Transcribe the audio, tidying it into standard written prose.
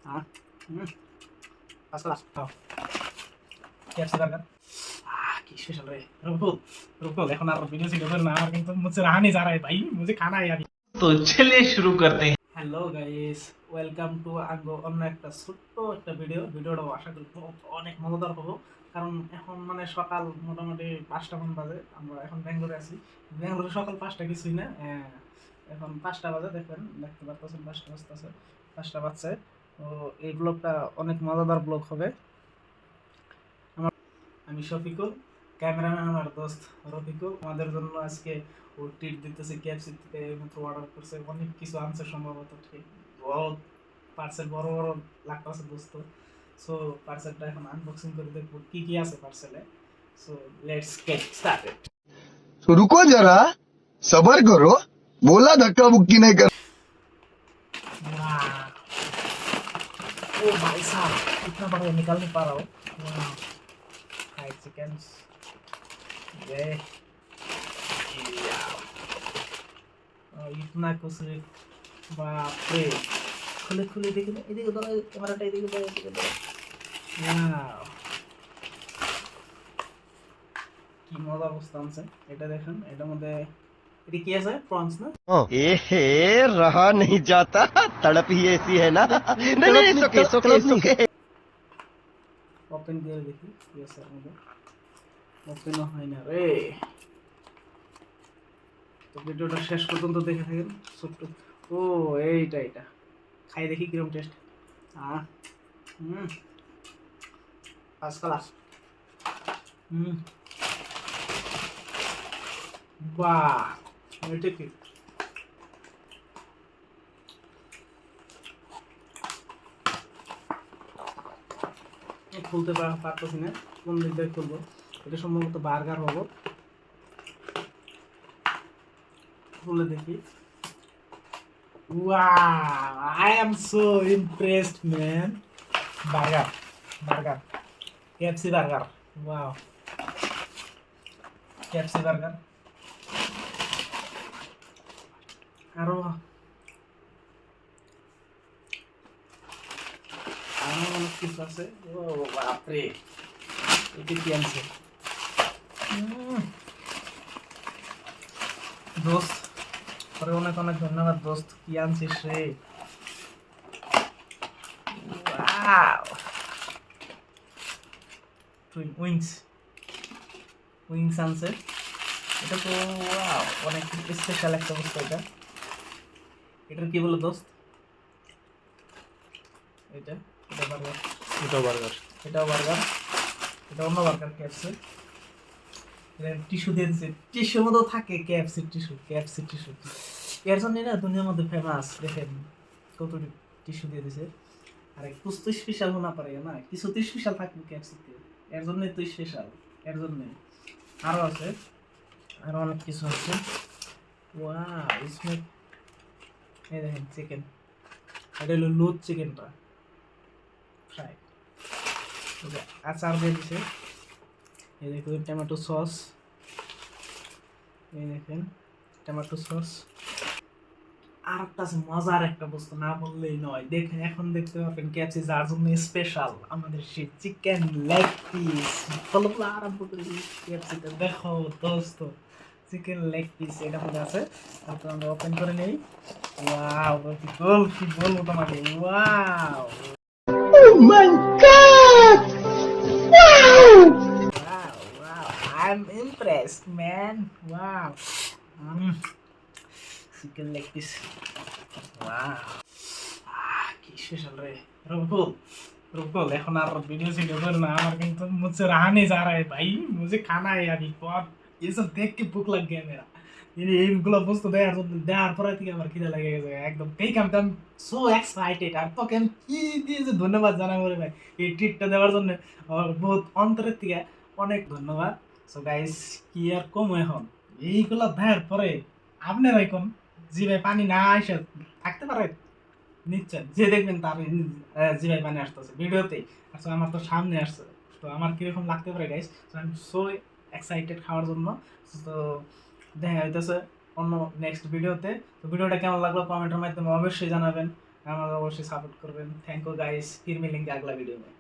Ah, Pascal, KFC burger. কি special রে रुको এখন আর ভিডিও ছিল না আমার কিন্তু মুझसे रहा नहीं जा रहा है भाई मुझे खाना है अभी। तो चलिए शुरू करते हैं। হ্যালো গাইস, ওয়েলকাম টু আঙ্গো অন্য একটা ছোট্ট একটা ভিডিওটা আশা করি অনেক মজাদার হবো। কারণ এখন মানে সকাল মোটামুটি 5টা মন বাজে, আমরা এখন ব্যাঙ্গালোরে আছি। ব্যাঙ্গালোরে সকাল 5টা কিছুই না, এখন 5টা বাজে, দেখতে পারতেছেন 5টা বাজতেছে, 5টা বাজছে। তো এই ব্লগটা অনেক মজাদার ব্লগ হবে। আমি শফিকুল, ক্যামেরাম্যান আমার দোস্ত রফিকুল। আমাদের জন্য আজকে ও ট্রিট দিতেছে, কেএফসি থেকে মাত্র অর্ডার করছে, অনেক কিছু আনছে সম্ভবত, ঠিক পার্সেল বড় বড় লাগতেছে দোস্ত। সো পার্সেলটা এখন আনবক্সিং করে দেখবো কি কি আছে পার্সেলে। So let's get started. तो रुको जरा, सबर करो, बोला धक्का मुक्की नहीं कर। ओ भाई साहब, इतना बड़ा निकाल नहीं पा रहा हूँ। फ्राइड चिकन, ये इतना कुछ, बाप रे। খুলে খুলে দেখে এদিকে ধরো, ক্যামেরাটা এদিকে ধরো, এদিকে ধরো। ওয়াও, কি মজার অবস্থা আছে এটা দেখেন। এটার মধ্যে এটা কি আছে? প্রনস না? ए रहा नहीं जाता, तड़प ही ऐसी है ना। नहीं नहीं, सुके सुके सुके। ওপেন করে দেখি কি আছে এর মধ্যে। ওপেনও হয় না রে। তো ভিডিওটা শেষ পর্যন্ত দেখে থাকেন। ছোট্ট, ও এইটা এটা খাই দেখি কিরকম টেস্ট। First class. বাহ, এটা কি? খুলতে পারতেছি না, কোন দিক দিয়ে খুলবো। এটা সম্ভবত বার্গার হবো। খুলে দেখি। Wow, I am so impressed, man. Burger, KFC burger. Wow, KFC burger. আরো অনেক কিছু আছে। ও বাপরে, এটা কি আনছে দোস্ত? পরে অনেক অনেক ধন্যবাদ দোস্ত, কি আনছিস রে। উইংস আনছে। এটা তো অনেক স্পেশাল একটা বস্তু। এটার কি বলো দোস্ত? এটা বার্গার, এটাও বার্গার। এটাও বার্গার, এটা অন্য বার্গার। কেএফসি টিস্যু দিয়ে দিচ্ছে, টিস্যুর মধ্যেও থাকে কেএফসি টিস্যু। এর জন্যই না দুনিয়ার মধ্যে ফেমাস। দেখেন কত টিস্যু দিয়ে দিছে। আরে কুছ তো স্পেশাল হোনা পারে না, কিছু তো স্পেশাল থাকবে কেএফসিতে, এর জন্যই তো স্পেশাল। এর জন্যই আরও আছে, আরও অনেক কিছু আছে। ওয়াও, ইসমে এই দেখেন চিকেন, এটা হলো লুজ চিকেনটা ফ্রাই। আচার দিয়ে দিছে, এই দেখুন টমেটো সস, এই দেখেন টমেটো সস। আর একটা আছে মজার একটা বস্তু, না বললেই নয়। দেখেন এখন দেখতে পাবেন কেএফসি যার জন্য স্পেশাল, আমাদের সেই চিকেন লেগ পিস। বলো বলো, আরম্ভ করি। কেএফসিতে দেখো দোস্ত, চিকেন লেগ পিস এটা মধ্যে আছে। তারপর আমরা ওপেন করে নেই। ওয়াও, কি বলবো তোমাকে। Wow, Oh my God! Wow! wow, I'm impressed, man. Wow. Chicken leg piece. Wow. কি স্পেশাল রে। रुको এখন আর ভিডিও না, আমার কিন্তু मुझसे रहा नहीं जा रहा है भाई, मुझे खाना है अभी। और ये सब देख के भूख लग गया मेरा। এইগুলো বস্তু দেওয়ার পরে থেকে আমার খিদে লেগে গেছে একদম। আমি সো এক্সাইটেড। আর তোকে আমি কি দিয়েছে ধন্যবাদ জানাবো রে ভাই, এই ট্রিটটা দেওয়ার জন্য আমার বহুত অন্তরের থেকে অনেক ধন্যবাদ। সো গাইস, কি আর কম এখন এইগুলো দেওয়ার পরে আপনারা এখন জিভায় পানি না এসে থাকতে পারে নিচ্ছেন, যে দেখবেন তার জিভায় পানি আসতেছে ভিডিওতেই। আসলে আমার তো সামনে আসছে, তো আমার কিরকম লাগতে পারে guys. I am so excited খাওয়ার জন্য। তো দেখা হইতেছে অন্য নেক্সট ভিডিওতে। তো ভিডিওটা কেমন লাগলো কমেন্টের মাধ্যমে অবশ্যই জানাবেন। আমাকে অবশ্যই সাपोर्ट করবেন। थैंक यू गाइस, फिर मिलेंगे अगला वीडियो में।